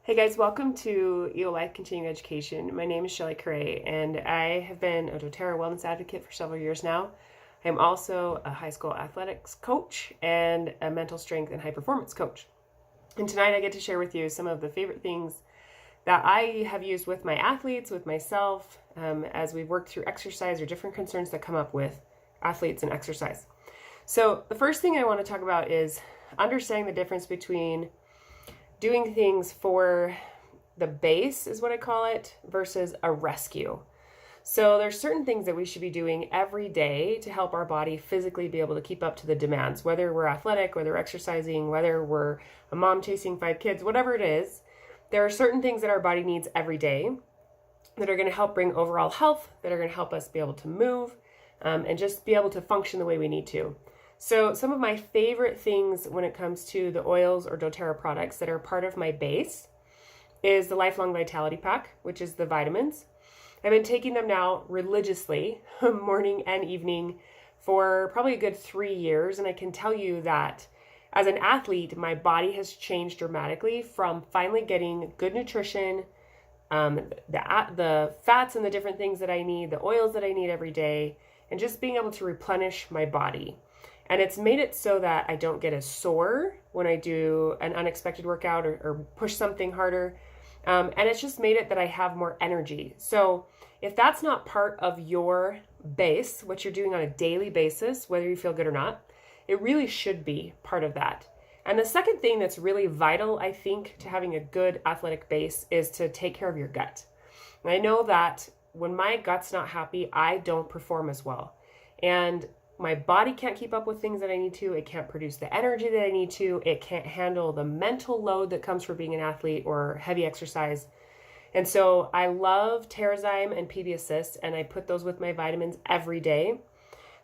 Hey guys, welcome to EO Life Continuing Education. My name is Shelly Coray, and I have been a Doterra wellness advocate for several years now. I'm also a high school athletics coach and a mental strength and high performance coach. And tonight I get to share with you some of the favorite things that I have used with my athletes, with myself, as we've worked through exercise or different concerns that come up with athletes and exercise. So the first thing I want to talk about is understanding the difference between doing things for the base, is what I call it, versus a rescue. So there's certain things that we should be doing every day to help our body physically be able to keep up to the demands, whether we're athletic, whether exercising, whether we're a mom chasing 5 kids, whatever it is. There are certain things that our body needs every day that are going to help bring overall health, that are going to help us be able to move, and just be able to function the way we need to. So some of my favorite things when it comes to the oils or doTERRA products that are part of my base is the Lifelong Vitality Pack, which is the vitamins. I've been taking them now religiously, morning and evening, for probably a good 3 years. And I can tell you that as an athlete, my body has changed dramatically from finally getting good nutrition, the fats and the different things that I need, the oils that I need every day, and just being able to replenish my body. And it's made it so that I don't get as sore when I do an unexpected workout or push something harder. And it's just made it that I have more energy. So if that's not part of your base, what you're doing on a daily basis, whether you feel good or not, it really should be part of that. And the second thing that's really vital, I think, to having a good athletic base is to take care of your gut. And I know that when my gut's not happy, I don't perform as well. And my body can't keep up with things that I need to. It can't produce the energy that I need to. It can't handle the mental load that comes from being an athlete or heavy exercise. And so I love Terrazyme and PB Assist, and I put those with my vitamins every day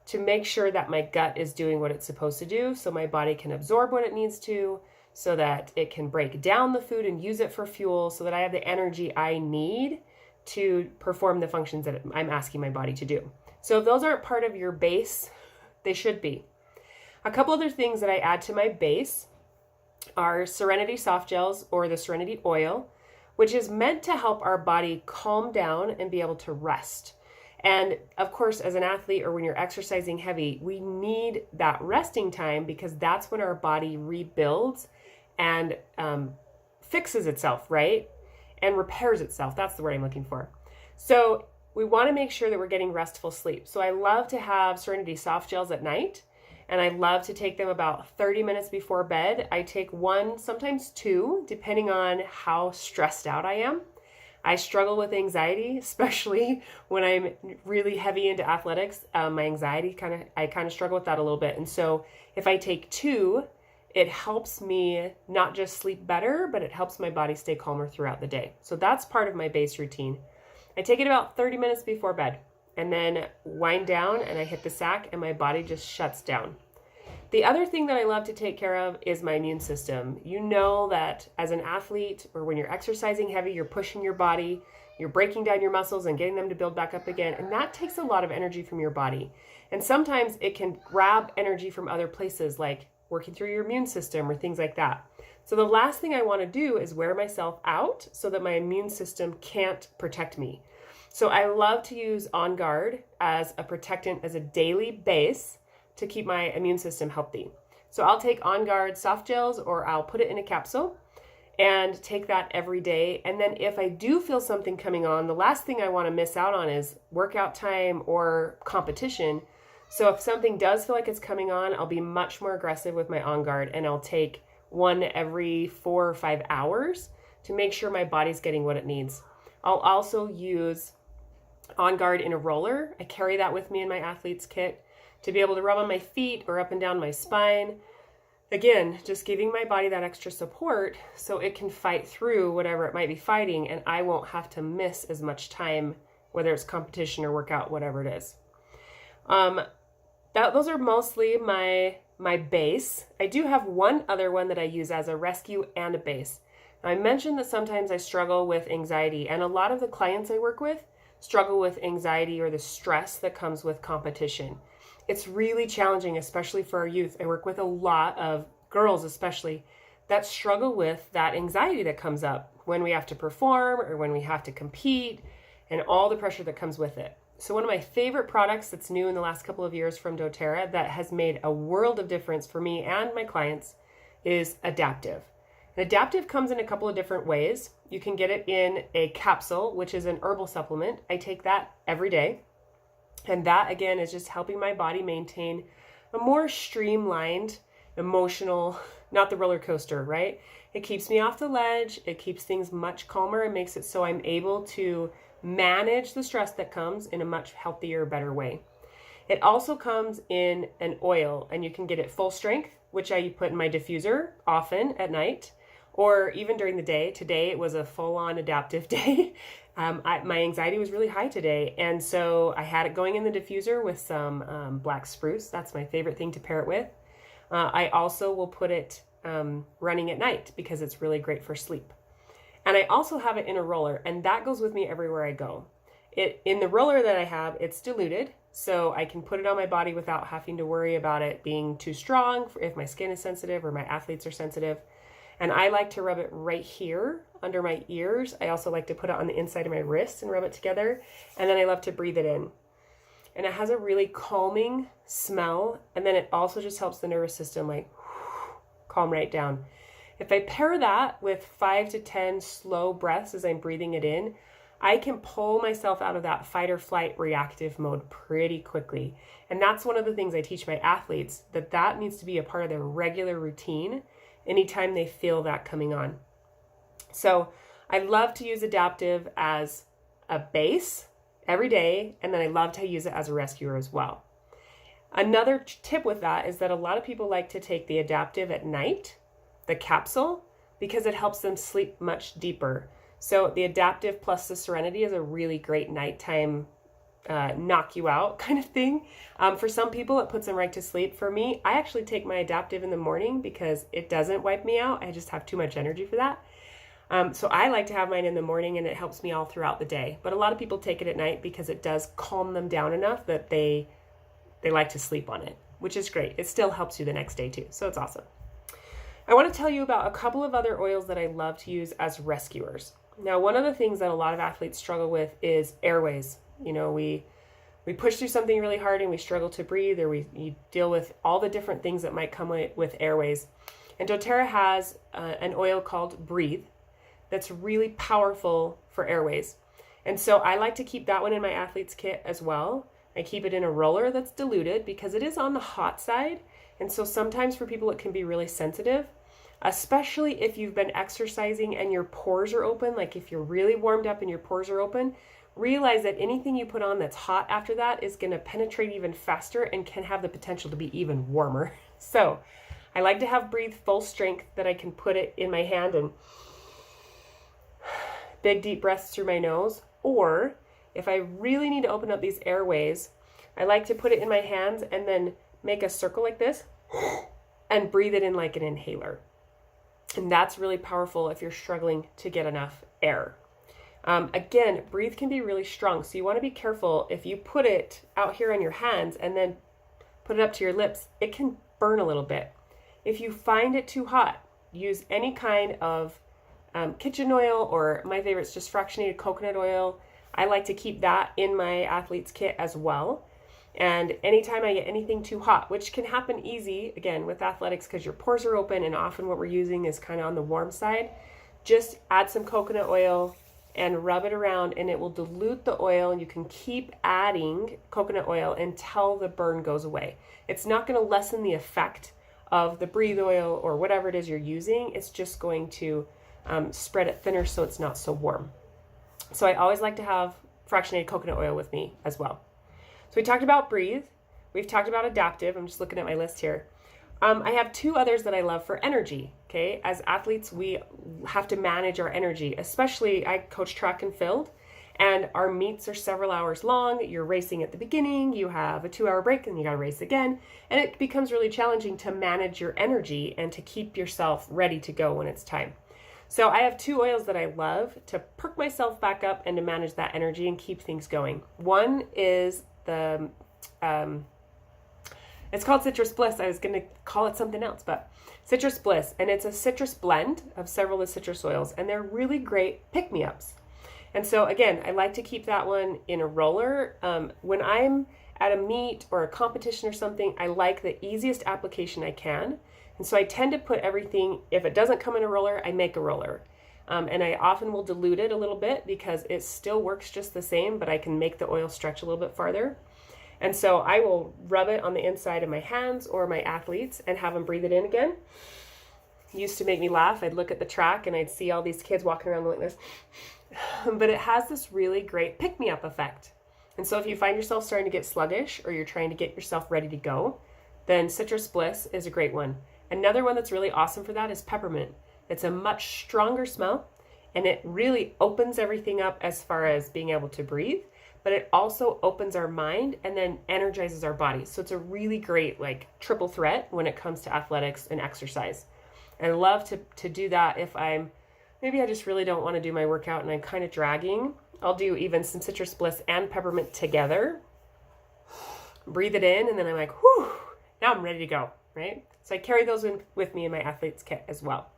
to make sure that my gut is doing what it's supposed to do, so my body can absorb what it needs to, so that it can break down the food and use it for fuel, so that I have the energy I need to perform the functions that I'm asking my body to do. So if those aren't part of your base, they should be. A couple other things that I add to my base are Serenity soft gels or the Serenity Oil, which is meant to help our body calm down and be able to rest. And of course, as an athlete or when you're exercising heavy, we need that resting time because that's when our body rebuilds and fixes itself, right? And repairs itself. That's the word I'm looking for. So we want to make sure that we're getting restful sleep. So I love to have Serenity soft gels at night, and I love to take them about 30 minutes before bed. I take 1, sometimes 2, depending on how stressed out I am. I struggle with anxiety, especially when I'm really heavy into athletics. My anxiety, I kind of struggle with that a little bit. And so if I take 2, it helps me not just sleep better, but it helps my body stay calmer throughout the day. So that's part of my base routine. I take it about 30 minutes before bed and then wind down and I hit the sack and my body just shuts down. The other thing that I love to take care of is my immune system. You know that as an athlete or when you're exercising heavy, you're pushing your body, you're breaking down your muscles and getting them to build back up again. And that takes a lot of energy from your body. And sometimes it can grab energy from other places like working through your immune system or things like that. So the last thing I want to do is wear myself out so that my immune system can't protect me. So I love to use On Guard as a protectant, as a daily base to keep my immune system healthy. So I'll take On Guard soft gels or I'll put it in a capsule and take that every day. And then if I do feel something coming on, the last thing I want to miss out on is workout time or competition. So if something does feel like it's coming on, I'll be much more aggressive with my On Guard and I'll take 1 every 4 or 5 hours to make sure my body's getting what it needs. I'll also use On Guard in a roller. I carry that with me in my athlete's kit to be able to rub on my feet or up and down my spine. Again, just giving my body that extra support so it can fight through whatever it might be fighting and I won't have to miss as much time, whether it's competition or workout, whatever it is. Those are mostly my base. I do have one other one that I use as a rescue and a base. Now, I mentioned that sometimes I struggle with anxiety, and a lot of the clients I work with struggle with anxiety or the stress that comes with competition. It's really challenging, especially for our youth. I work with a lot of girls, especially, that struggle with that anxiety that comes up when we have to perform or when we have to compete and all the pressure that comes with it. So one of my favorite products that's new in the last couple of years from Doterra that has made a world of difference for me and my clients is Adaptive. And Adaptive comes in a couple of different ways. You can get it in a capsule, which is an herbal supplement. I take that every day. And that, again, is just helping my body maintain a more streamlined, emotional, not the roller coaster, right? It keeps me off the ledge. It keeps things much calmer and makes it so I'm able to manage the stress that comes in a much healthier, better way. It also comes in an oil, and you can get it full strength, which I put in my diffuser often at night or even during the day. Today it was a full-on adaptive day. My anxiety was really high today, and so I had it going in the diffuser with some black spruce. That's my favorite thing to pair it with. I also will put it running at night because it's really great for sleep. And I also have it in a roller, and that goes with me everywhere I go. In the roller that I have, it's diluted, so I can put it on my body without having to worry about it being too strong if my skin is sensitive or my athletes are sensitive. And I like to rub it right here under my ears. I also like to put it on the inside of my wrists and rub it together. And then I love to breathe it in. And it has a really calming smell. And then it also just helps the nervous system like calm right down. If I pair that with 5 to 10 slow breaths as I'm breathing it in, I can pull myself out of that fight or flight reactive mode pretty quickly. And that's one of the things I teach my athletes, that needs to be a part of their regular routine anytime they feel that coming on. So I love to use Adaptive as a base every day, and then I love to use it as a rescuer as well. Another tip with that is that a lot of people like to take the Adaptive at night, the capsule, because it helps them sleep much deeper. So the Adaptive plus the Serenity is a really great nighttime knock you out kind of thing. For some people, it puts them right to sleep. For me, I actually take my Adaptive in the morning because it doesn't wipe me out. I just have too much energy for that. So I like to have mine in the morning, and it helps me all throughout the day. But a lot of people take it at night because it does calm them down enough that they like to sleep on it, which is great. It still helps you the next day too. So it's awesome. I want to tell you about a couple of other oils that I love to use as rescuers. Now, one of the things that a lot of athletes struggle with is airways. You know, we push through something really hard and we struggle to breathe, or you deal with all the different things that might come with airways. And Doterra has an oil called Breathe that's really powerful for airways. And so I like to keep that one in my athlete's kit as well. I keep it in a roller that's diluted because it is on the hot side. And so sometimes for people it can be really sensitive, especially if you've been exercising and your pores are open. Like if you're really warmed up and your pores are open, realize that anything you put on that's hot after that is going to penetrate even faster and can have the potential to be even warmer. So I like to have Breathe full strength, that I can put it in my hand and big deep breaths through my nose. Or if I really need to open up these airways, I like to put it in my hands and then make a circle like this and breathe it in like an inhaler. And that's really powerful if you're struggling to get enough air. Again, Breathe can be really strong, so you want to be careful. If you put it out here on your hands and then put it up to your lips, it can burn a little bit. If you find it too hot, use any kind of kitchen oil, or my favorite is just fractionated coconut oil. I like to keep that in my athlete's kit as well. And anytime I get anything too hot, which can happen easy, again, with athletics because your pores are open and often what we're using is kind of on the warm side, just add some coconut oil and rub it around, and it will dilute the oil, and you can keep adding coconut oil until the burn goes away. It's not going to lessen the effect of the Breathe oil or whatever it is you're using. It's just going to spread it thinner so it's not so warm. So I always like to have fractionated coconut oil with me as well. So we talked about Breathe. We've talked about Adaptive. I'm just looking at my list here. I have two others that I love for energy. Okay, as athletes, we have to manage our energy, especially I coach track and field, and our meets are several hours long. You're racing at the beginning, you have a 2-hour break, and you got to race again. And it becomes really challenging to manage your energy and to keep yourself ready to go when it's time. So I have two oils that I love to perk myself back up and to manage that energy and keep things going. One is the It's called Citrus Bliss. I was going to call it something else, but Citrus Bliss. And it's a citrus blend of several of the citrus oils, and they're really great pick-me-ups. And so again, I like to keep that one in a roller. When I'm at a meet or a competition or something, I like the easiest application I can. And so I tend to put everything, if it doesn't come in a roller, I make a roller. And I often will dilute it a little bit because it still works just the same, but I can make the oil stretch a little bit farther. And so I will rub it on the inside of my hands or my athletes and have them breathe it in again. It used to make me laugh. I'd look at the track and I'd see all these kids walking around like this. But it has this really great pick-me-up effect. And so if you find yourself starting to get sluggish or you're trying to get yourself ready to go, then Citrus Bliss is a great one. Another one that's really awesome for that is Peppermint. It's a much stronger smell, and it really opens everything up as far as being able to breathe, but it also opens our mind and then energizes our body. So it's a really great like triple threat when it comes to athletics and exercise. And I love to do that if maybe I just really don't want to do my workout and I'm kind of dragging. I'll do even some Citrus Bliss and Peppermint together. Breathe it in, and then I'm like, whew, now I'm ready to go, right? So I carry those with me in my athlete's kit as well.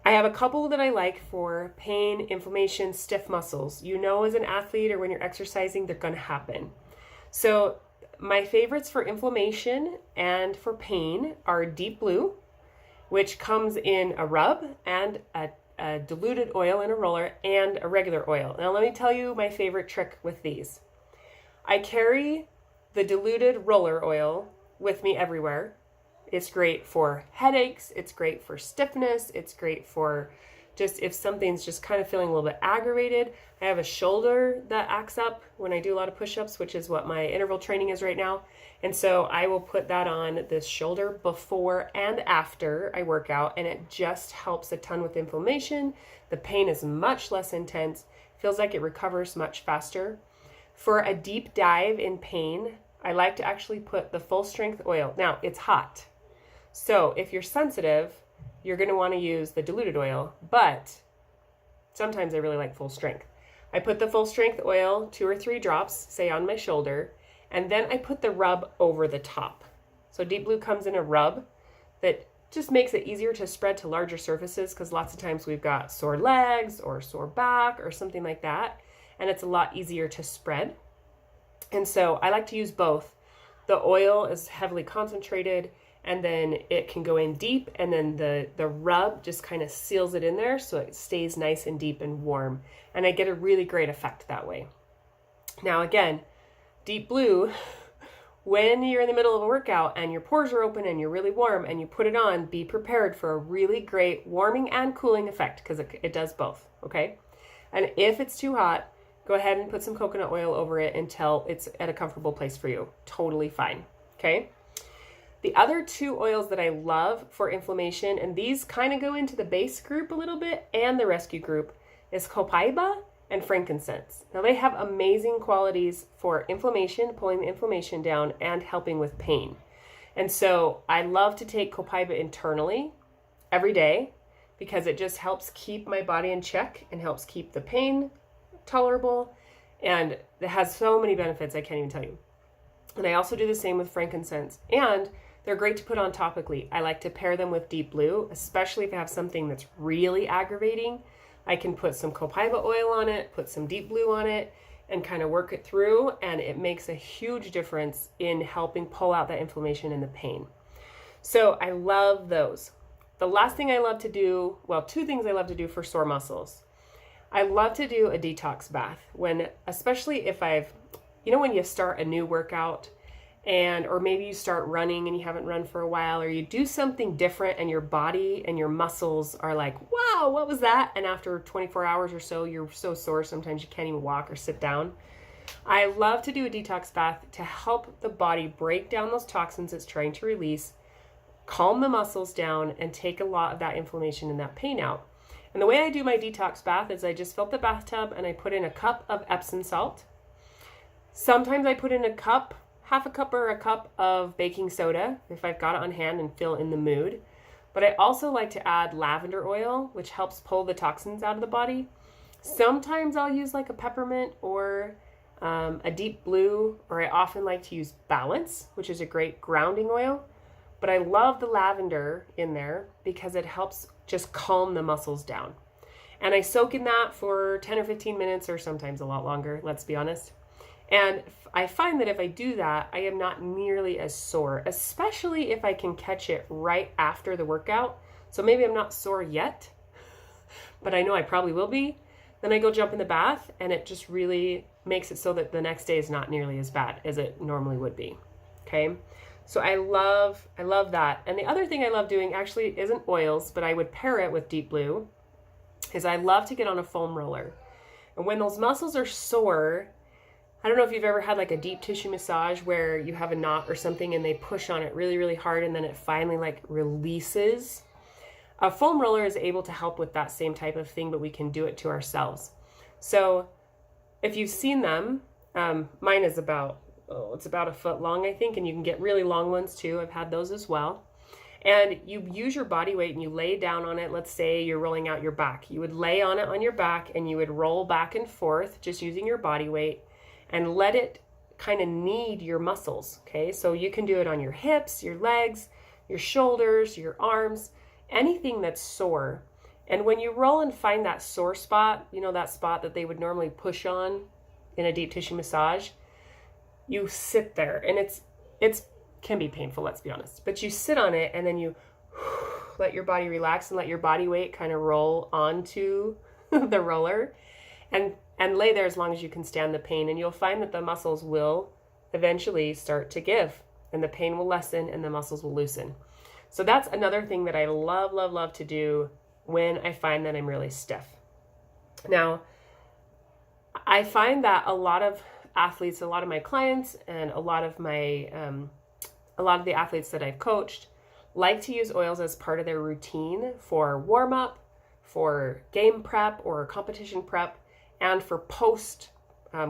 I have a couple that I like for pain, inflammation, stiff muscles. You know, as an athlete or when you're exercising, they're going to happen. So my favorites for inflammation and for pain are Deep Blue, which comes in a rub and a diluted oil in a roller and a regular oil. Now let me tell you my favorite trick with these. I carry the diluted roller oil with me everywhere. It's great for headaches. It's great for stiffness. It's great for just if something's just kind of feeling a little bit aggravated. I have a shoulder that acts up when I do a lot of push-ups, which is what my interval training is right now. And so I will put that on this shoulder before and after I work out, and it just helps a ton with inflammation. The pain is much less intense. Feels like it recovers much faster. For a deep dive in pain, I like to actually put the full strength oil. Now, it's hot. So if you're sensitive, you're going to want to use the diluted oil, but sometimes I really like full strength. I put the full strength oil, 2 or 3 drops, say on my shoulder, and then I put the rub over the top. So Deep Blue comes in a rub that just makes it easier to spread to larger surfaces, because lots of times we've got sore legs or sore back or something like that, and it's a lot easier to spread. And so I like to use both. The oil is heavily concentrated, and then it can go in deep, and then the rub just kind of seals it in there so it stays nice and deep and warm. And I get a really great effect that way. Now again, Deep Blue, when you're in the middle of a workout and your pores are open and you're really warm and you put it on, be prepared for a really great warming and cooling effect, because it does both, okay? And if it's too hot, go ahead and put some coconut oil over it until it's at a comfortable place for you. Totally fine, okay? The other 2 oils that I love for inflammation, and these kind of go into the base group a little bit and the rescue group, is Copaiba and Frankincense. Now they have amazing qualities for inflammation, pulling the inflammation down and helping with pain. And so I love to take Copaiba internally every day because it just helps keep my body in check and helps keep the pain tolerable. And it has so many benefits I can't even tell you. And I also do the same with frankincense. And they're great to put on topically. I like to pair them with Deep Blue, especially if I have something that's really aggravating. I can put some Copaiba oil on it, put some Deep Blue on it, and kind of work it through. And it makes a huge difference in helping pull out that inflammation and the pain. So I love those. The last thing I love to do, well, 2 things I love to do for sore muscles. I love to do a detox bath especially if when you start a new workout or maybe you start running and you haven't run for a while, or you do something different and your body and your muscles are like, wow, what was that? And after 24 hours or so, you're so sore, sometimes you can't even walk or sit down. I love to do a detox bath to help the body break down those toxins it's trying to release, calm the muscles down, and take a lot of that inflammation and that pain out. And the way I do my detox bath is I just fill up the bathtub and I put in a cup of Epsom salt. Sometimes I put in a cup, half a cup or a cup of baking soda if I've got it on hand and feel in the mood. But I also like to add lavender oil, which helps pull the toxins out of the body. Sometimes I'll use like a peppermint or a deep blue, or I often like to use Balance, which is a great grounding oil. But I love the lavender in there because it helps just calm the muscles down. And I soak in that for 10 or 15 minutes, or sometimes a lot longer, let's be honest. And I find that if I do that, I am not nearly as sore, especially if I can catch it right after the workout. So maybe I'm not sore yet, but I know I probably will be. Then I go jump in the bath, and it just really makes it so that the next day is not nearly as bad as it normally would be. Okay. So I love that. And the other thing I love doing actually isn't oils, but I would pair it with Deep Blue, is I love to get on a foam roller. And when those muscles are sore, I don't know if you've ever had like a deep tissue massage where you have a knot or something and they push on it really, really hard and then it finally like releases. A foam roller is able to help with that same type of thing, but we can do it to ourselves. So if you've seen them, mine is about a foot long, I think, and you can get really long ones too. I've had those as well. And you use your body weight and you lay down on it. Let's say you're rolling out your back. You would lay on it on your back and you would roll back and forth just using your body weight and let it kind of knead your muscles. Okay, so you can do it on your hips, your legs, your shoulders, your arms, anything that's sore. And when you roll and find that sore spot, you know, that spot that they would normally push on in a deep tissue massage, you sit there, and it's can be painful, let's be honest, but you sit on it and then you let your body relax and let your body weight kind of roll onto the roller and lay there as long as you can stand the pain, and you'll find that the muscles will eventually start to give and the pain will lessen and the muscles will loosen. So that's another thing that I love to do when I find that I'm really stiff. Now, I find that a lot of athletes, a lot of my clients, and a lot of the athletes that I've coached like to use oils as part of their routine for warm up, for game prep or competition prep, and for post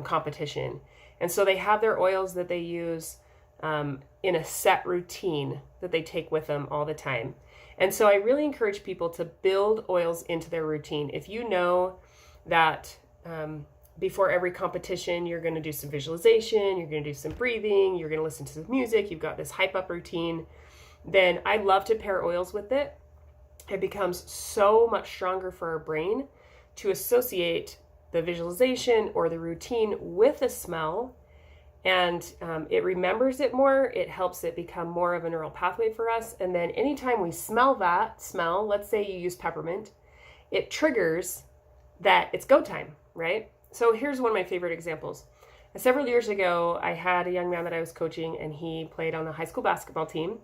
competition. And so they have their oils that they use in a set routine that they take with them all the time. And so I really encourage people to build oils into their routine. If you know that before every competition, you're going to do some visualization, you're going to do some breathing, you're going to listen to some music, you've got this hype up routine, then I love to pair oils with it. It becomes so much stronger for our brain to associate the visualization or the routine with a smell, and it remembers it more. It helps it become more of a neural pathway for us. And then anytime we smell that smell, let's say you use peppermint, it triggers that it's go time, right? So here's one of my favorite examples. Several years ago, I had a young man that I was coaching, and he played on the high school basketball team,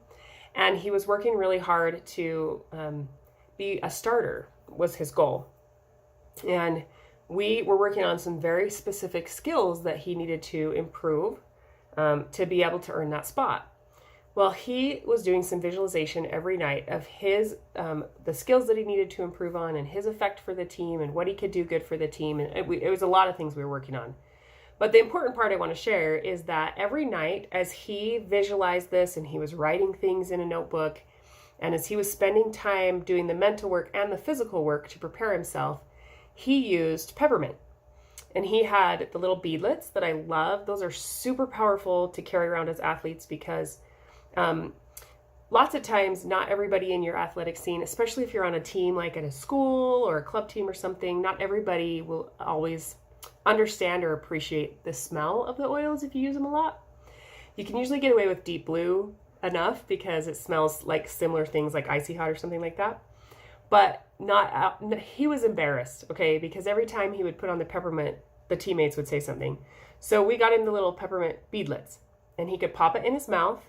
and he was working really hard to be a starter was his goal. And we were working on some very specific skills that he needed to improve to be able to earn that spot. Well, he was doing some visualization every night of his the skills that he needed to improve on and his effect for the team and what he could do good for the team. And it was a lot of things we were working on. But the important part I want to share is that every night as he visualized this and he was writing things in a notebook, and as he was spending time doing the mental work and the physical work to prepare himself, he used peppermint. And he had the little beadlets that I love. Those are super powerful to carry around as athletes because lots of times not everybody in your athletic scene, especially if you're on a team like at a school or a club team or something, not everybody will always understand or appreciate the smell of the oils if you use them a lot. You can usually get away with Deep Blue enough because it smells like similar things like Icy Hot or something like that. But he was embarrassed, okay, because every time he would put on the peppermint, the teammates would say something. So we got him the little peppermint beadlets, and he could pop it in his mouth,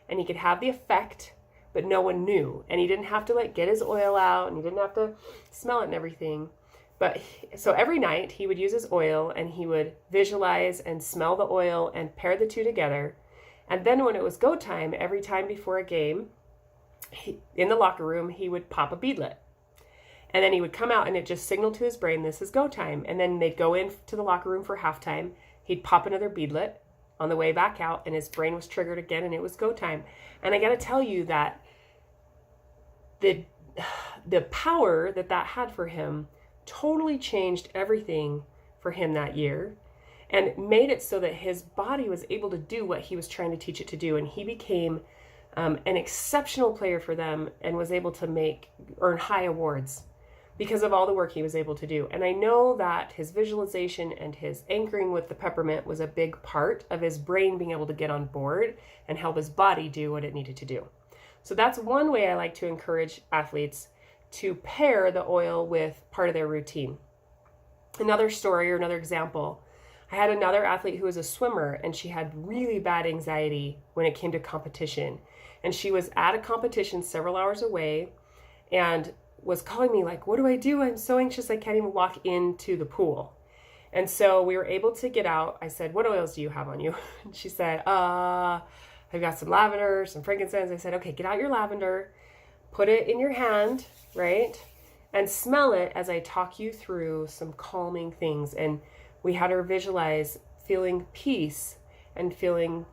and he could have the effect, but no one knew. And he didn't have to like get his oil out, and he didn't have to smell it and everything. But so every night he would use his oil, and he would visualize and smell the oil and pair the two together. And then when it was go time, every time before a game, in the locker room, he would pop a beadlet. And then he would come out and it just signaled to his brain, this is go time. And then they'd go into the locker room for halftime. He'd pop another beadlet on the way back out, and his brain was triggered again, and it was go time. And I got to tell you that the power that had for him totally changed everything for him that year. and made it so that his body was able to do what he was trying to teach it to do. And he became an exceptional player for them and was able to earn high awards because of all the work he was able to do. And I know that his visualization and his anchoring with the peppermint was a big part of his brain being able to get on board and help his body do what it needed to do. So that's one way I like to encourage athletes to pair the oil with part of their routine. Another story or another example, I had another athlete who was a swimmer, and she had really bad anxiety when it came to competition. And she was at a competition several hours away and was calling me like, what do I do? I'm so anxious I can't even walk into the pool. And so we were able to get out. I said, what oils do you have on you? And she said, I've got some lavender, some frankincense. I said, okay, get out your lavender, put it in your hand, right? And smell it as I talk you through some calming things. And we had her visualize feeling peace and feeling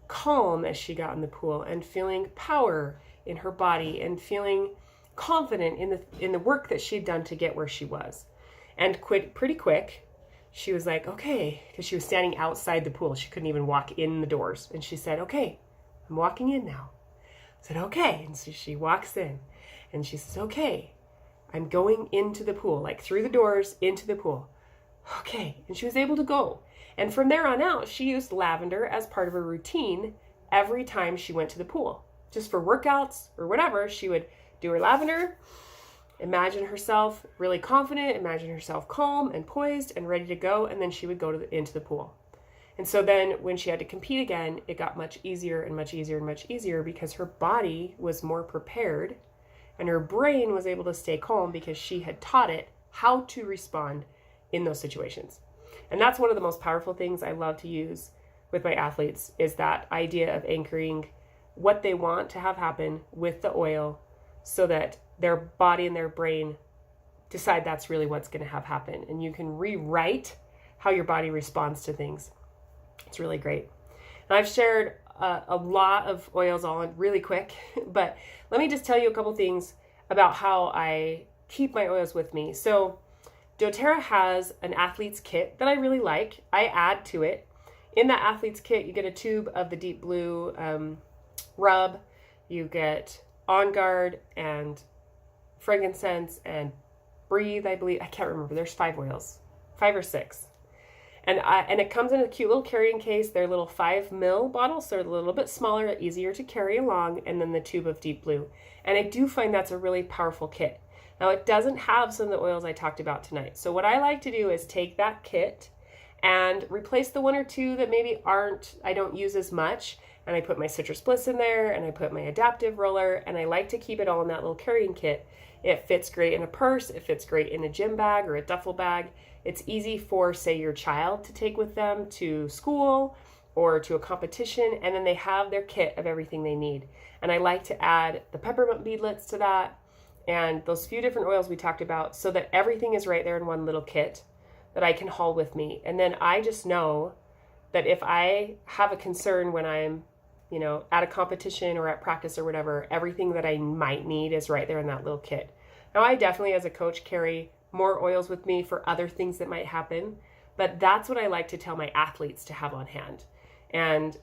calm as she got in the pool, and feeling power in her body, and feeling confident in the work that she'd done to get where she was. And pretty quick, she was like, okay, because she was standing outside the pool. She couldn't even walk in the doors. And she said, okay, I'm walking in now. I said, okay. And so she walks in and she says, okay, I'm going into the pool, like through the doors into the pool. Okay. And she was able to go. And from there on out, she used lavender as part of her routine every time she went to the pool. Just for workouts or whatever, she would do her lavender, imagine herself really confident, imagine herself calm and poised and ready to go, and then she would go into the pool. And so then when she had to compete again, it got much easier and much easier and much easier because her body was more prepared and her brain was able to stay calm because she had taught it how to respond in those situations. And that's one of the most powerful things I love to use with my athletes, is that idea of anchoring what they want to have happen with the oil so that their body and their brain decide that's really what's going to have happen. And you can rewrite how your body responds to things. It's really great. And I've shared a lot of oils all in really quick, but let me just tell you a couple things about how I keep my oils with me. So Doterra has an athlete's kit that I really like. I add to it. In that athlete's kit, you get a tube of the deep blue rub. You get On Guard and frankincense and breathe, I believe. I can't remember. There's 5 oils, 5 or 6. And it comes in a cute little carrying case. They're little 5 ml bottles, so they're a little bit smaller, easier to carry along, and then the tube of deep blue. And I do find that's a really powerful kit. Now, it doesn't have some of the oils I talked about tonight. So what I like to do is take that kit and replace the 1 or 2 that maybe I don't use as much. And I put my Citrus Bliss in there, and I put my adaptive roller, and I like to keep it all in that little carrying kit. It fits great in a purse. It fits great in a gym bag or a duffel bag. It's easy for, say, your child to take with them to school or to a competition, and then they have their kit of everything they need. And I like to add the peppermint beadlets to that and those few different oils we talked about so that everything is right there in one little kit that I can haul with me. And then I just know that if I have a concern when I'm, at a competition or at practice or whatever, everything that I might need is right there in that little kit. Now, I definitely, as a coach, carry more oils with me for other things that might happen, but that's what I like to tell my athletes to have on hand. And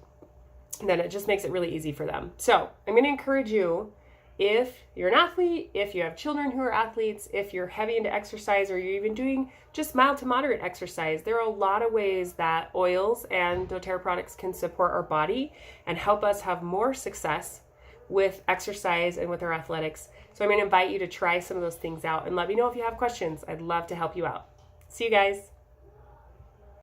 then it just makes it really easy for them. So I'm going to encourage you, if you're an athlete, if you have children who are athletes, if you're heavy into exercise, or you're even doing just mild to moderate exercise, there are a lot of ways that oils and doTERRA products can support our body and help us have more success with exercise and with our athletics. So I'm going to invite you to try some of those things out and let me know if you have questions. I'd love to help you out. See you guys.